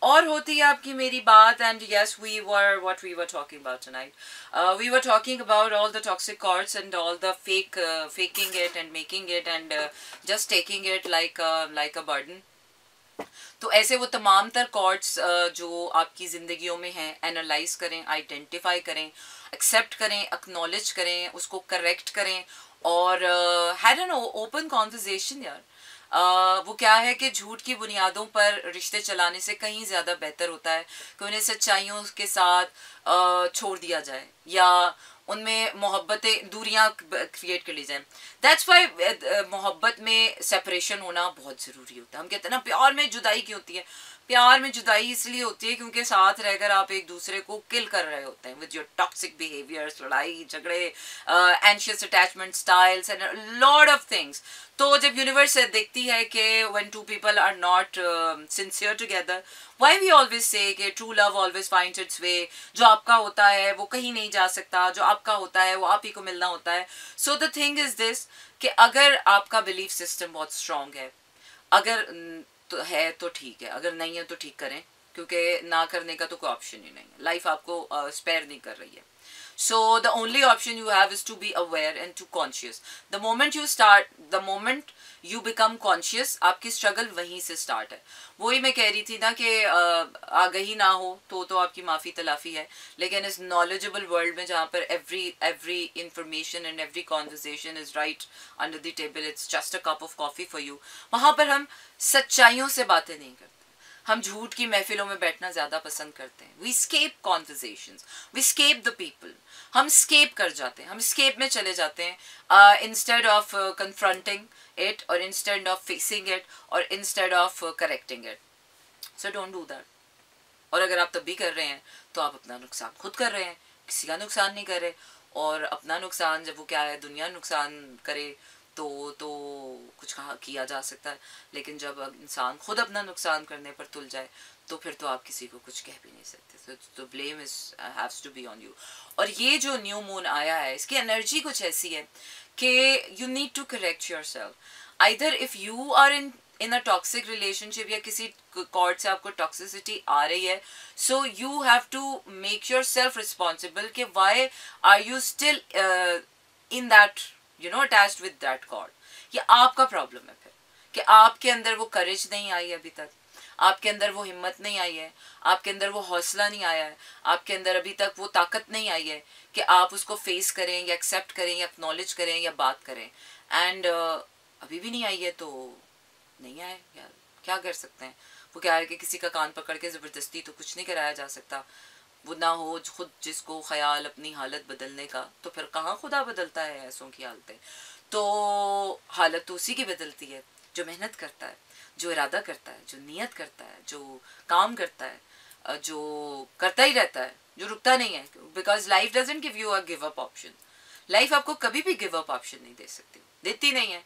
और होती है आपकी मेरी बात। And yes, we were what we were talking about tonight, we were talking about all the toxic cords and all the faking it and making it and just taking it like a burden. तो ऐसे वो तमाम तर chords जो आपकी ज़िंदगियों में हैं, analyse करें, आइडेंटिफाई करें, एक्सेप्ट करें, एक्नॉलेज करें, उसको करेक्ट करें और हैड एन ओपन कॉन्वर्सेशन यार। वो क्या है कि झूठ की बुनियादों पर रिश्ते चलाने से कहीं ज़्यादा बेहतर होता है कि उन्हें सच्चाइयों के साथ छोड़ दिया जाए या उनमें मोहब्बतें दूरियां क्रिएट कर ली जाए। दैट्स वाई मोहब्बत में सेपरेशन होना बहुत ज़रूरी होता है। हम कहते हैं ना प्यार में जुदाई क्यों होती है, प्यार में जुदाई इसलिए होती है क्योंकि साथ रहकर आप एक दूसरे को किल कर रहे होते हैं विद योर टॉक्सिक बिहेवियर्स, लड़ाई झगड़े, anxious attachment styles and lot of things. तो जब यूनिवर्स देखती है कि when two people are not sincere together, why we always say कि true love always finds its way, जो आपका होता है वो कहीं नहीं जा सकता, जो आपका होता है वो आप ही को मिलना होता है। So the thing is this कि अगर आपका बिलीफ सिस्टम बहुत स्ट्रांग है, अगर तो है तो ठीक है, अगर नहीं है तो ठीक करें, क्योंकि ना करने का तो कोई ऑप्शन ही नहीं है, लाइफ आपको स्पेयर नहीं कर रही है। So the only option you have is to be aware and to conscious. The moment you become conscious, आपकी स्ट्रगल वहीं से स्टार्ट है। वही मैं कह रही थी ना कि आगही ना हो तो आपकी माफ़ी तलाफ़ी है, लेकिन इस नॉलेजेबल वर्ल्ड में जहाँ पर every information and every conversation is right under the table, it's just a cup of coffee for you, वहाँ पर हम सच्चाइयों से बातें नहीं करते, हम झूठ की महफिलों में बैठना ज़्यादा पसंद करते हैं। We escape conversations, we escape the people, हम स्केप कर जाते हैं, हम स्केप में चले जाते हैं इंस्टेड ऑफ कन्फ्रंटिंग इट और इंस्टेड ऑफ फेसिंग इट और instead of correcting it. So don't do that. और अगर आप तब भी कर रहे हैं तो आप अपना नुकसान खुद कर रहे हैं, किसी का नुकसान नहीं कर रहे। और अपना नुकसान जब वो क्या है दुनिया नुकसान करे तो कुछ किया जा सकता है, लेकिन जब इंसान खुद अपना नुकसान करने पर तुल जाए तो फिर तो आप किसी को कुछ कह भी नहीं सकते। तो blame is haves to be on you. और ये जो न्यू मून आया है इसकी एनर्जी कुछ ऐसी है कि you need to correct yourself. Either if you are in a toxic relationship या किसी कॉर्ड से आपको टॉक्सिसिटी आ रही है, so you have to make yourself responsible कि why are you still in that attached with that cord. ये आपका प्रॉब्लम है फिर कि आपके अंदर वो करेज नहीं आई अभी तक, आपके अंदर वो हिम्मत नहीं आई है, आपके अंदर वो हौसला नहीं आया है, आपके अंदर अभी तक वो ताकत नहीं आई है कि आप उसको फेस करें या एक्सेप्ट करें या एक्नॉलेज करें या बात करें। एंड अभी भी नहीं आई है तो नहीं आए यार, क्या कर सकते हैं। वो क्या है कि किसी का कान पकड़ के ज़बरदस्ती तो कुछ नहीं कराया जा सकता। वो ना हो खुद जिसको ख्याल अपनी हालत बदलने का, तो फिर कहाँ खुदा बदलता है ऐसों की हालतें। तो हालत तो उसी की बदलती है जो मेहनत करता है, जो इरादा करता है, जो नियत करता है, जो काम करता है, जो करता ही रहता है, जो रुकता नहीं है। Because life doesn't give you a give up option. Life आपको कभी भी गिव अप ऑप्शन नहीं दे सकती, देती नहीं है,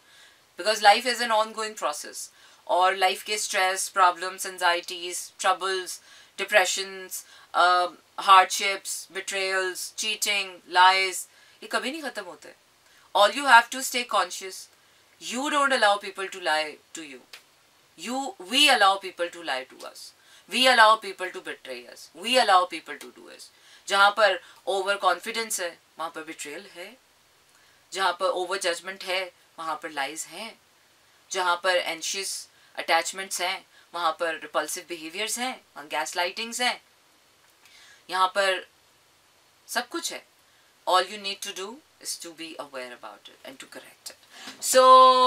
because life is an ongoing process. और लाइफ के stress, problems, anxieties, troubles, depressions, hardships, betrayals, cheating, lies, ये कभी नहीं खत्म होते। All you have to stay conscious. You don't allow people to lie to you. We allow people to lie to us. We allow people to betray us. We allow people to do us. जहाँ पर over confidence है वहाँ पर betrayal है, जहाँ पर over judgment है वहाँ पर lies हैं, जहाँ पर anxious attachments हैं वहाँ पर repulsive behaviors हैं, वहाँ gaslightings हैं, यहाँ पर सब कुछ है। All you need to do is to be aware about it and to correct it. So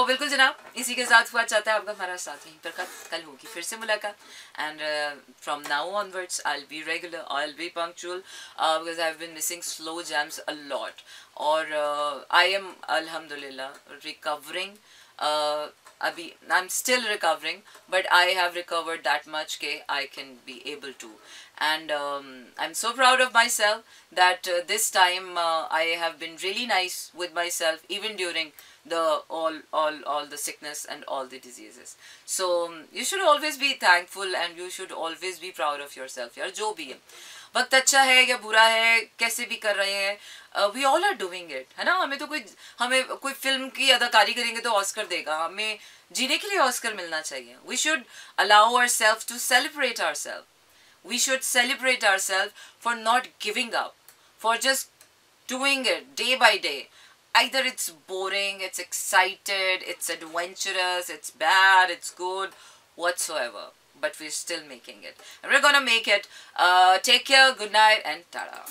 बिल्कुल जनाब, इसी के साथ हुआ चाहता है आपका हमारा साथ यहीं पर कल होगी फिर से मुलाकात. And from now onwards I'll be regular, I'll be punctual, because I've been missing slow jams a lot. और I am alhamdulillah recovering. अभी I'm still recovering, but I have recovered that much के I can be able to. And I'm so proud of myself that this time I have been really nice with myself even during the all the sickness and all the diseases. So you should always be thankful and you should always be proud of yourself यार. जो भी है, वक्त अच्छा है या बुरा है, कैसे भी कर रहे हैं, we all are doing it, है ना. हमें कोई फिल्म की अदाकारी करेंगे तो ऑस्कर देगा, हमें जीने के लिए ऑस्कर मिलना चाहिए. We should allow ourselves to celebrate ourselves. We should celebrate ourselves for not giving up, for just doing it day by day. Either it's boring, it's excited, it's adventurous, it's bad, it's good, whatsoever. But we're still making it. And we're gonna make it. Take care, good night, and ta-da.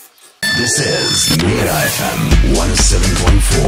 This is Mira FM 107.4.